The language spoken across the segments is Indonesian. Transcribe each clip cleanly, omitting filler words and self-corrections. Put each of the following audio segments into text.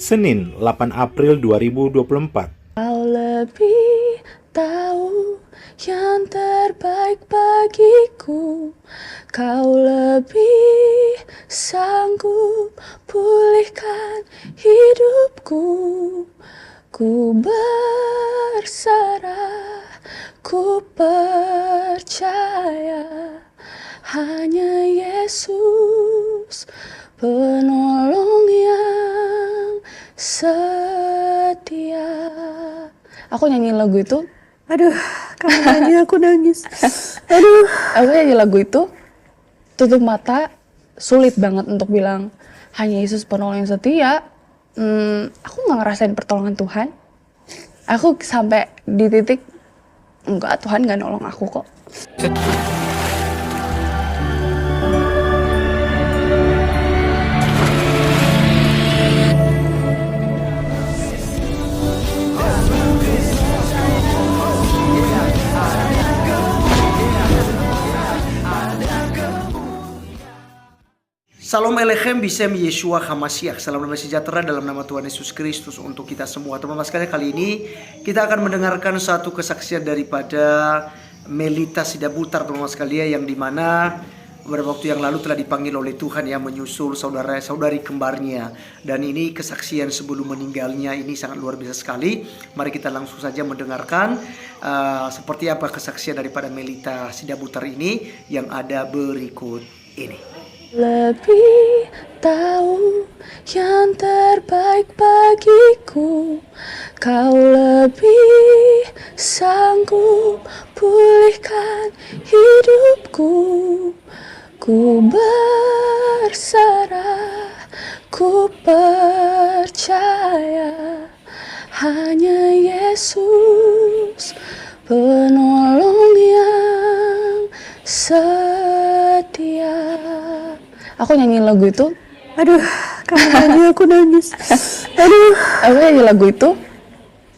Senin, 8 April 2024. Kau lebih tahu yang terbaik bagiku. Kau lebih sanggup pulihkan hidupku. Ku berserah, ku percaya hanya Yesus penolong yang setia. Aku nyanyi lagu itu. Aduh, kamu nyanyi aku nangis. Aduh. Aku nyanyi lagu itu, tutup mata, sulit banget untuk bilang hanya Yesus penolong yang setia. Aku nggak ngerasain pertolongan Tuhan. Aku sampai di titik enggak, Tuhan nggak nolong aku kok. Salam Elechem Bisem Yeshua Hamasiah. Salam damai sejahtera dalam nama Tuhan Yesus Kristus untuk kita semua. Teman-teman sekalian, kali ini kita akan mendengarkan satu kesaksian daripada Melita Sidabutar, teman-teman sekalian, yang dimana beberapa waktu yang lalu telah dipanggil oleh Tuhan yang menyusul saudari kembarnya. Dan ini kesaksian sebelum meninggalnya, ini sangat luar biasa sekali. Mari kita langsung saja mendengarkan seperti apa kesaksian daripada Melita Sidabutar ini yang ada berikut ini. Lebih tahu yang terbaik bagiku. Kau lebih sanggup pulihkan hidupku. Ku berserah, ku percaya hanya Yesus penolong yang setia. Aku nyanyi lagu itu. Aduh, kamu nyanyi aku nangis. Aduh. Aku nyanyi lagu itu,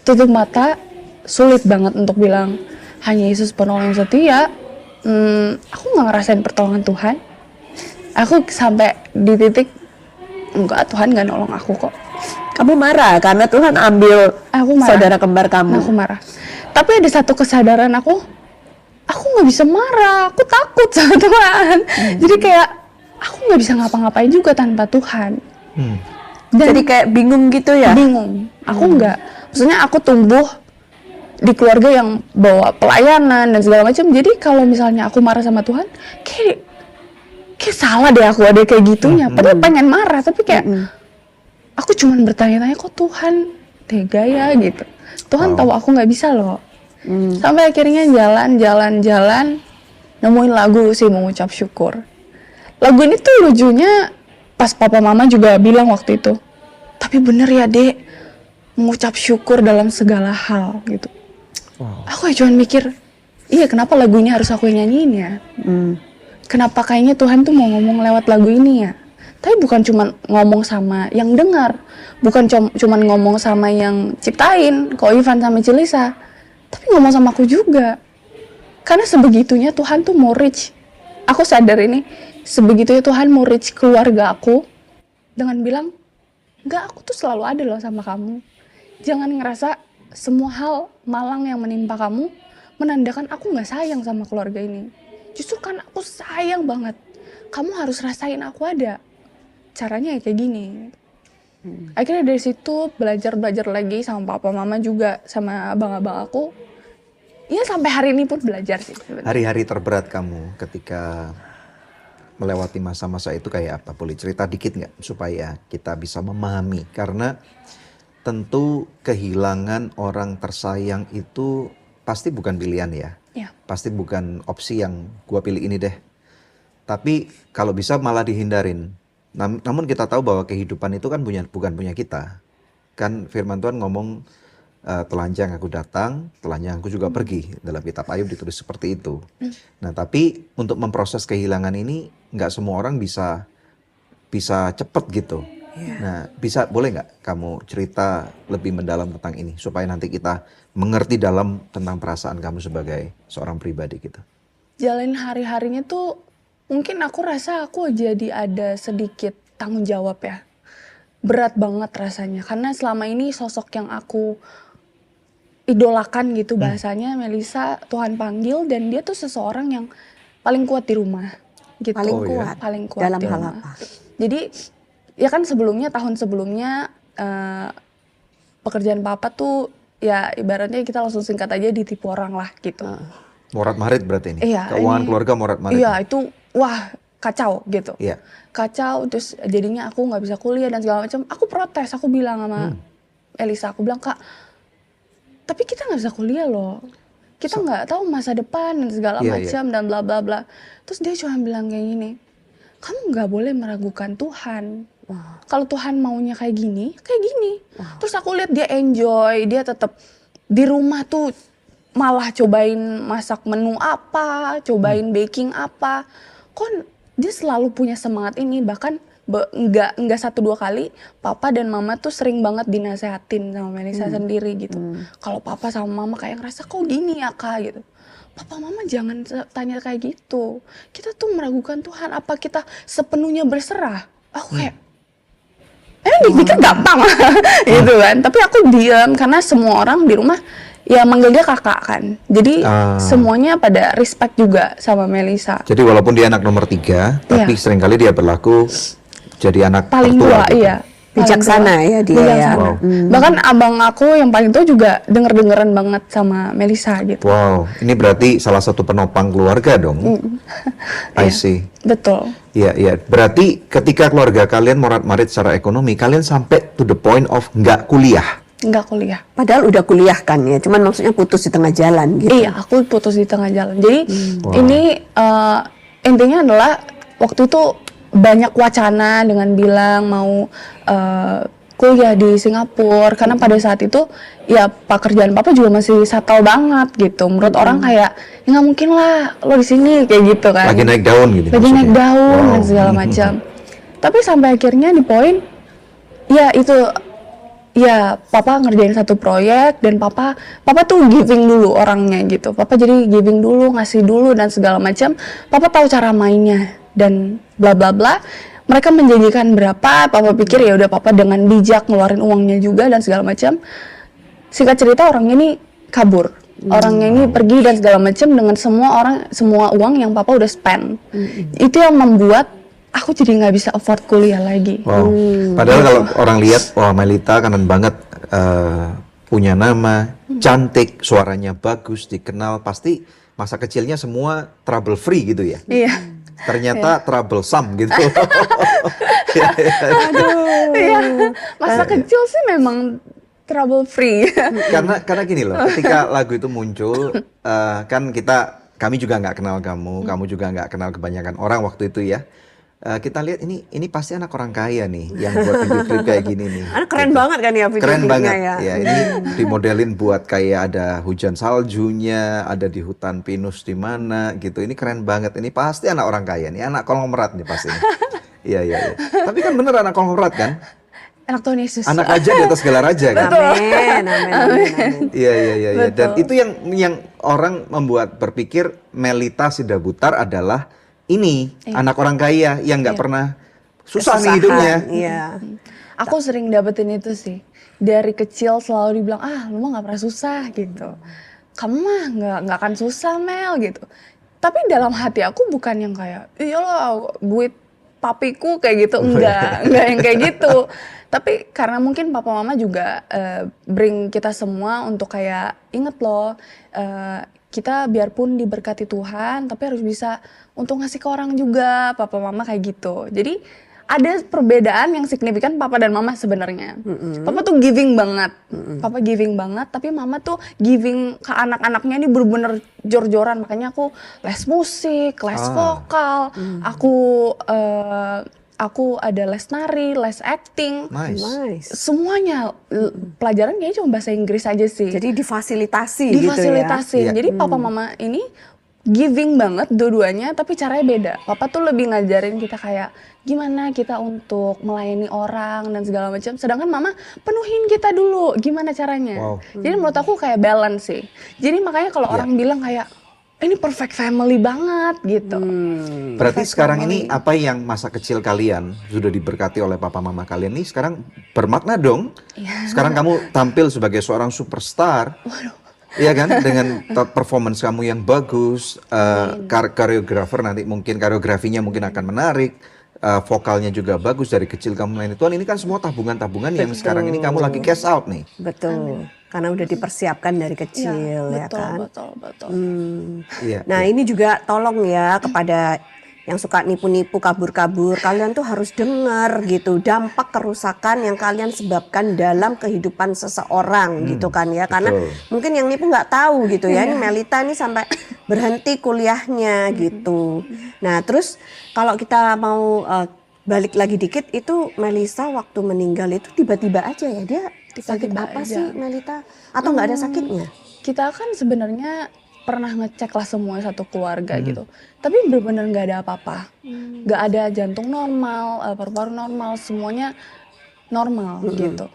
tutup mata, sulit banget untuk bilang hanya Yesus penolong yang setia. Aku nggak ngerasain pertolongan Tuhan. Aku sampai di titik enggak, Tuhan nggak nolong aku kok. Kamu marah karena Tuhan ambil Aku marah. saudara kembar kamu. Aku marah. Tapi ada satu kesadaran aku nggak bisa marah. Aku takut sama Tuhan. Jadi kayak aku nggak bisa ngapa-ngapain juga tanpa Tuhan. Dan Jadi kayak bingung gitu ya? bingung. Aku nggak, maksudnya aku tumbuh di keluarga yang bawa pelayanan dan segala macam. Jadi kalau misalnya aku marah sama Tuhan, kayak salah deh aku ada kayak gitunya. Padahal pengen marah, tapi kayak aku cuman bertanya-tanya, kok Tuhan tega ya gitu. Tuhan tahu aku nggak bisa loh. Sampai akhirnya jalan, nemuin lagu sih mengucap syukur. Lagu ini tuh lucunya pas papa mama juga bilang waktu itu, tapi bener ya dek, mengucap syukur dalam segala hal gitu. Aku ya cuman mikir, iya kenapa lagu ini harus aku yang nyanyiin ya? Kenapa kayaknya Tuhan tuh mau ngomong lewat lagu ini ya? Tapi bukan cuma ngomong sama yang dengar, bukan cuman ngomong sama yang ciptain, Ko Ivan sama Cilisa, tapi ngomong sama aku juga. Karena sebegitunya Tuhan tuh mau reach. Aku sadar ini, sebegitunya Tuhan mau reach keluarga aku dengan bilang, enggak, aku tuh selalu ada loh sama kamu. Jangan ngerasa semua hal malang yang menimpa kamu menandakan aku nggak sayang sama keluarga ini. Justru kan aku sayang banget. Kamu harus rasain aku ada. Caranya ya kayak gini. Akhirnya dari situ belajar lagi sama papa mama juga, sama abang-abang aku. Ya sampai hari ini pun belajar sih sebenarnya. Hari-hari terberat kamu ketika melewati masa-masa itu kayak apa? Boleh cerita dikit nggak supaya kita bisa memahami? Karena tentu kehilangan orang tersayang itu pasti bukan pilihan ya. Ya. Pasti bukan opsi yang gua pilih ini deh. Tapi kalau bisa malah dihindarin. Namun kita tahu bahwa kehidupan itu kan bukan punya kita. Kan firman Tuhan ngomong, telanjang aku datang, telanjang aku juga pergi. Dalam kitab Ayub ditulis seperti itu. Nah tapi untuk memproses kehilangan ini nggak semua orang bisa cepet gitu. Nah boleh nggak kamu cerita lebih mendalam tentang ini supaya nanti kita mengerti tentang perasaan kamu sebagai seorang pribadi gitu. Jalanin hari-harinya tuh mungkin aku rasa aku jadi ada sedikit tanggung jawab ya. berat banget rasanya karena selama ini sosok yang aku idolakan gitu bahasanya Melisa Tuhan panggil dan dia tuh seseorang yang paling kuat di rumah gitu. Paling Oh, ya? kuat. Paling kuat Dalam di hal rumah. apa? Jadi ya kan tahun sebelumnya pekerjaan papa tuh ya ibaratnya kita langsung singkat aja ditipu orang lah gitu. Morat-marit berarti ini. Iya, Keuangan ini- keluarga morat-marit. Iya itu wah kacau gitu. Iya. Kacau terus jadinya aku nggak bisa kuliah dan segala macam. Aku protes, aku bilang sama Elisa, aku bilang Kak, tapi kita nggak bisa kuliah loh. Kita nggak tahu masa depan dan segala Iya, macam dan bla bla bla. Terus dia cuma bilang kayak gini, kamu nggak boleh meragukan Tuhan. Kalau Tuhan maunya kayak gini. Terus aku lihat dia enjoy, dia tetap di rumah tuh malah cobain masak menu apa, cobain baking apa. Kok dia selalu punya semangat ini, bahkan nggak 1-2 kali papa dan mama tuh sering banget dinasehatin sama Melisa sendiri gitu. Kalau papa sama mama kayak ngerasa kok gini ya Kak gitu. Papa mama jangan tanya kayak gitu. Kita tuh meragukan Tuhan, apa kita sepenuhnya berserah? Aku kayak dikit gampang gitu kan. Tapi aku diam karena semua orang di rumah ya manggil dia kakak kan. Jadi semuanya pada respect juga sama Melisa. Jadi walaupun dia anak nomor 3, tapi seringkali dia berlaku jadi anak Paling tertua tua gitu. iya. Paling Bijaksana tua. ya dia ya. Bijaksana. Wow. Bahkan abang aku yang paling tua juga denger-dengeran banget sama Melisa gitu. Wow, ini berarti salah satu penopang keluarga dong. I see. Betul. Iya, iya. Berarti ketika keluarga kalian morat-marit secara ekonomi, kalian sampai to the point of nggak kuliah. Nggak kuliah. Padahal udah kuliah kan ya, cuman maksudnya putus di tengah jalan gitu. Iya, aku putus di tengah jalan. Jadi ini intinya adalah waktu itu banyak wacana dengan bilang mau kuliah di Singapura karena pada saat itu ya pekerjaan papa juga masih settle banget gitu. Menurut orang kayak ya nggak mungkin lah lo di sini kayak gitu kan. Lagi naik daun gitu. Lagi naik maksudnya. daun Wow. dan segala macam. Tapi sampai akhirnya di poin ya itu ya papa ngerjain satu proyek dan papa tuh giving dulu orangnya gitu. Papa jadi giving dulu, ngasih dulu dan segala macam. Papa tahu cara mainnya dan bla bla bla. Mereka menjanjikan berapa, papa pikir ya udah papa dengan bijak ngeluarin uangnya juga dan segala macam. Singkat cerita orangnya ini kabur. Orangnya ini pergi dan segala macam dengan semua uang yang papa udah spend. Itu yang membuat aku jadi nggak bisa afford kuliah lagi. Wow. Padahal kalau orang lihat, wah Melita kanan banget, punya nama, cantik, suaranya bagus, dikenal, pasti masa kecilnya semua trouble free gitu ya. Iya. Ternyata troublesome gitu. Iya. Masa kecil sih memang trouble free. karena gini loh, ketika lagu itu muncul, kan kami juga nggak kenal kamu juga nggak kenal kebanyakan orang waktu itu ya. Kita lihat ini pasti anak orang kaya nih yang buat video klip kayak gini nih. Anak keren banget kan ya video Keren klipnya banget ya. ya. Ini dimodelin buat kayak ada hujan saljunya, ada di hutan pinus di mana gitu. Ini keren banget. Ini pasti anak orang kaya nih, anak konglomerat nih pasti. Iya. Tapi kan bener anak konglomerat kan? Anak Tuhan Yesus. Anak raja di atas segala raja kan? Amin. Iya. Dan itu yang orang membuat berpikir Melita Sidabutar adalah ini anak orang kaya yang nggak pernah susah nih hidupnya. Iya. Aku sering dapetin itu sih. Dari kecil selalu dibilang, lu mah nggak pernah susah gitu. Kamu mah nggak akan susah Mel gitu. Tapi dalam hati aku bukan yang kayak, iyalah duit papiku kayak gitu. Enggak yang kayak gitu. Tapi karena mungkin papa mama juga bring kita semua untuk kayak, inget loh, kita biarpun diberkati Tuhan, tapi harus bisa untuk ngasih ke orang juga, papa mama kayak gitu. Jadi ada perbedaan yang signifikan papa dan mama sebenarnya. Papa tuh giving banget, papa giving banget, tapi mama tuh giving ke anak-anaknya ini bener-bener jor-joran. Makanya aku les musik, les vokal, aku ada les nari, les acting. Nice. Semuanya pelajaran kayaknya cuma bahasa Inggris aja sih. Jadi difasilitasi gitu ya. Difasilitasin. Iya. Jadi papa mama ini giving banget dua-duanya, tapi caranya beda. Papa tuh lebih ngajarin kita kayak gimana kita untuk melayani orang dan segala macam. Sedangkan mama penuhin kita dulu gimana caranya. Wow. Jadi menurut aku kayak balance sih. Jadi makanya kalau orang bilang kayak ini perfect family banget gitu. Berarti Perfect sekarang family. ini apa yang masa kecil kalian sudah diberkati oleh papa mama kalian ini sekarang bermakna dong. Sekarang kamu tampil sebagai seorang superstar. Iya kan, dengan performance kamu yang bagus, koreografer nanti mungkin koreografinya mungkin akan menarik, vokalnya juga bagus dari kecil kamu main. Tuhan, ini kan semua tabungan-tabungan yang sekarang ini kamu lagi cash out nih. Betul. Karena udah dipersiapkan dari kecil ya betul, kan. betul. Iya. Nah ini juga tolong ya kepada yang suka nipu-nipu kabur-kabur, kalian tuh harus dengar gitu dampak kerusakan yang kalian sebabkan dalam kehidupan seseorang gitu kan ya, karena betul. mungkin yang nipu nggak tahu gitu ya, ini Melita ini sampai berhenti kuliahnya gitu. Nah terus kalau kita mau balik lagi dikit, itu Melisa waktu meninggal itu tiba-tiba aja ya, dia sakit Tiba-tiba apa aja. sih Melita, atau nggak ada sakitnya? Kita kan sebenarnya pernah ngecek lah semua satu keluarga gitu, tapi benar-benar nggak ada apa-apa, nggak ada jantung normal, paru-paru normal, semuanya normal gitu.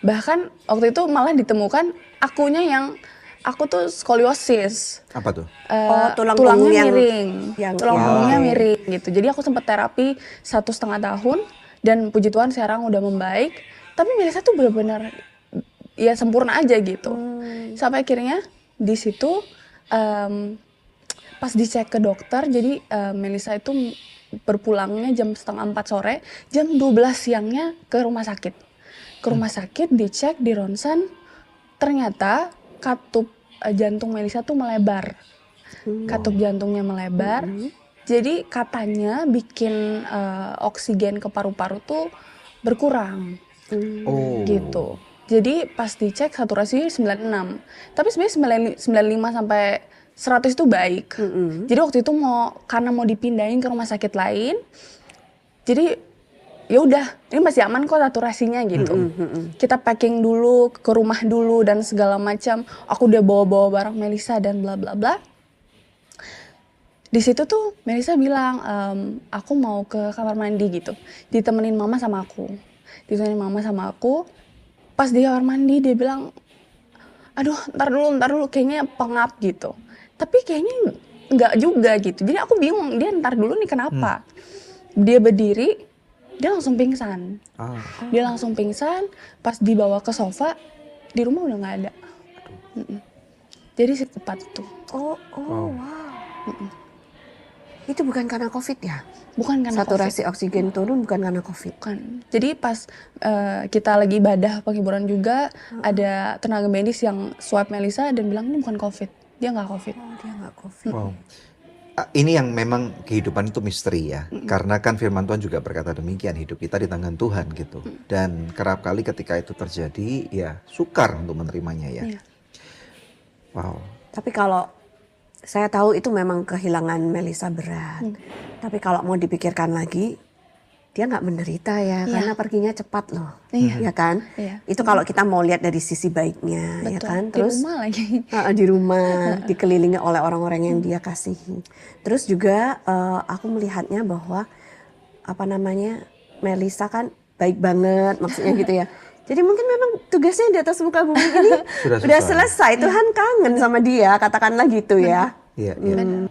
Bahkan waktu itu malah ditemukan akunya yang aku tuh skoliosis. Apa tuh? Tulang Tulangnya punggung miring, yang- tulang Oh. punggungnya miring gitu. Jadi aku sempat terapi 1,5 tahun dan puji Tuhan sekarang udah membaik. Tapi Melisa tuh benar-benar ya sempurna aja gitu. Sampai akhirnya di situ pas dicek ke dokter, jadi Melisa itu berpulangnya jam 3:30 sore, jam 12 siangnya ke rumah sakit. Ke rumah sakit dicek di ronsen, ternyata katup jantung Melisa tuh melebar. Katup jantungnya melebar. Jadi katanya bikin oksigen ke paru-paru tuh berkurang. Oh. Gitu. Jadi pas dicek saturasi 96. Tapi sebenarnya 95 sampai 100 itu baik. Jadi waktu itu karena mau dipindahin ke rumah sakit lain. Jadi ya udah, ini masih aman kok saturasinya gitu. Kita packing dulu ke rumah dulu dan segala macam. Aku udah bawa-bawa barang Melisa dan bla bla bla. Di situ tuh Melisa bilang, aku mau ke kamar mandi gitu. Ditemenin mama sama aku. Pas di kamar mandi dia bilang, aduh ntar dulu kayaknya pengap gitu. Tapi kayaknya enggak juga gitu. Jadi aku bingung, dia ntar dulu nih kenapa. Dia berdiri, dia langsung pingsan. Dia langsung pingsan, pas dibawa ke sofa, di rumah udah nggak ada. Jadi secepat itu. Oh, wow. Itu bukan karena COVID ya? Bukan karena Saturasi oksigen turun bukan karena COVID. Bukan. Jadi pas kita lagi ibadah penghiburan juga, ada tenaga medis yang swab Melisa dan bilang ini bukan COVID. Dia nggak COVID. Oh, dia nggak COVID. Wow. Ini yang memang kehidupan itu misteri ya. Karena kan firman Tuhan juga berkata demikian, hidup kita di tangan Tuhan gitu. Dan kerap kali ketika itu terjadi ya sukar untuk menerimanya ya. Iya. Wow. Tapi kalau saya tahu itu memang kehilangan Melisa berat. Tapi kalau mau dipikirkan lagi, dia nggak menderita ya, Iya. karena perginya cepat loh, Iya. ya kan? Iya. Itu kalau kita mau lihat dari sisi baiknya, ya Betul. kan? Di rumah lagi. Di rumah, dikelilingi oleh orang-orang yang dia kasihi. Terus juga aku melihatnya bahwa Melisa kan baik banget, maksudnya gitu ya. Jadi mungkin memang tugasnya di atas muka bumi ini Sudah udah selesai. selesai. Tuhan kangen sama dia, katakanlah gitu ya. Iya, iya.